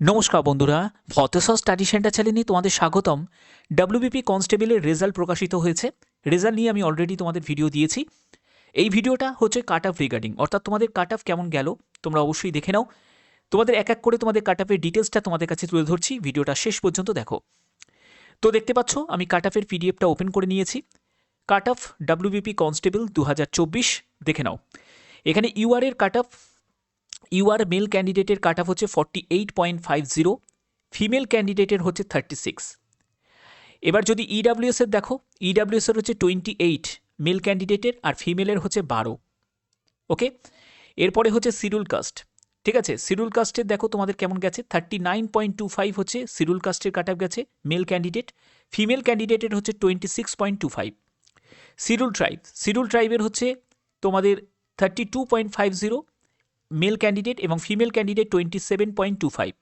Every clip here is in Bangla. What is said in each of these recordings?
নমস্কার বন্ধুরা, ভতেশ্বর স্টাডি সেন্টার চ্যানেলে তোমাদের স্বাগতম। ডাব্লিউবিপি কনস্টেবলের রেজাল্ট প্রকাশিত হয়েছে। রেজাল্ট নিয়ে আমি অলরেডি তোমাদের ভিডিও দিয়েছি। এই ভিডিওটা হচ্ছে কাট অফ রিগার্ডিং, অর্থাৎ তোমাদের কাট অফ কেমন গেল তোমরা অবশ্যই দেখে নাও। তোমাদের এক এক করে তোমাদের কাট অফের ডিটেলসটা তোমাদের কাছে তুলে ধরছি, ভিডিওটা শেষ পর্যন্ত দেখো। তো দেখতে পাচ্ছ আমি কাট অফের পিডিএফটা ওপেন করে নিয়েছি। কাট অফ ডাব্লিউবিপি কনস্টেবল 2024 দেখে নাও। এখানে ইউআর এর কাট অফ, ইউআর মেল ক্যান্ডিডেটের কাট অফ হচ্ছে 48.50, ফিমেল ক্যান্ডিডেটের হচ্ছে 36। এবার যদি ইডাব্লিউএস এর দেখো, ইডাব্লিউএস এর হচ্ছে 28 মেল ক্যান্ডিডেটের, আর ফিমেলের হচ্ছে 12। ওকে, এরপরে হচ্ছে শিডিউল কাস্ট। ঠিক আছে, শিডিউল কাস্টের দেখো তোমাদের কেমন গেছে। 39.25 হচ্ছে শিডিউল কাস্টের কাট অফ গেছে মেল ক্যান্ডিডেট, ফিমেল ক্যান্ডিডেটের হচ্ছে 26.25। শিডিউল ট্রাইব, শিডিউল ট্রাইবের হচ্ছে তোমাদের 32.50 মেল ক্যান্ডিডেট এবং ফিমেল ক্যান্ডিডেট 27.25।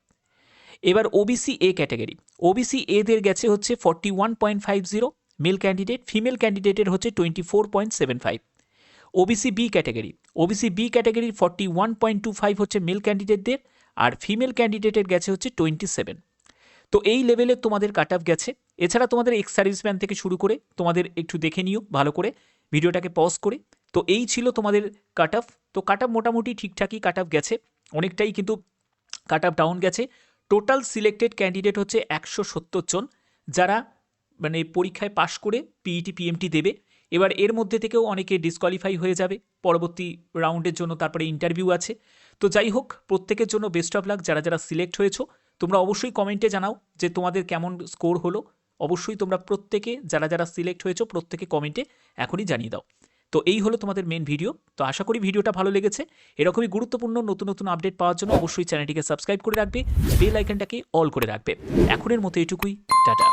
এবার ওবিসি এ ক্যাটাগরি, ওবিসি এদের গেছে হচ্ছে 41.50 মেল ক্যান্ডিডেট, ফিমেল ক্যান্ডিডেটের হচ্ছে 24.75। OBC B category, OBC B ক্যাটাগরির 41.25 হচ্ছে মেল ক্যান্ডিডেটদের, আর ফিমেল ক্যান্ডিডেটের গেছে হচ্ছে 27। তো এই লেভেলে তোমাদের কাট অফ গেছে। এছাড়া তোমাদের এক্স সার্ভিসম্যান থেকে শুরু করে তোমাদের একটু দেখে নিও ভালো করে ভিডিওটাকে পজ করে। তো এই ছিল তোমাদের কাট অফ। তো কাট অফ মোটামুটি ঠিকঠাকই কাট অফ গেছে, অনেকটাই কিন্তু কাট অফ ডাউন গেছে। টোটাল সিলেক্টেড ক্যান্ডিডেট হচ্ছে 170 জন, যারা মানে পরীক্ষায় পাশ করে পিইটি পিএমটি দেবে। এবার এর মধ্যে থেকেও অনেকে ডিসকোয়ালিফাই হয়ে যাবে পরবর্তী রাউন্ডের জন্য, তারপরে ইন্টারভিউ আছে। তো যাই হোক, প্রত্যেকের জন্য বেস্ট অফ লাক। যারা যারা সিলেক্ট হয়েছো তোমরা অবশ্যই কমেন্টে জানাও যে তোমাদের কেমন স্কোর হলো। অবশ্যই তোমরা প্রত্যেকে যারা যারা সিলেক্ট হয়েছো প্রত্যেকে কমেন্টে এখনই জানিয়ে দাও। তো এই হলো তোমাদের মেন ভিডিও। তো আশা করি ভিডিওটা ভালো লেগেছে। এরকমই গুরুত্বপূর্ণ নতুন নতুন আপডেট পাওয়ার জন্য অবশ্যই চ্যানেলটিকে সাবস্ক্রাইব করে রাখবে, বেল আইকনটাকে অল করে রাখবে। এখনের মতো এটুকুই, টাটা।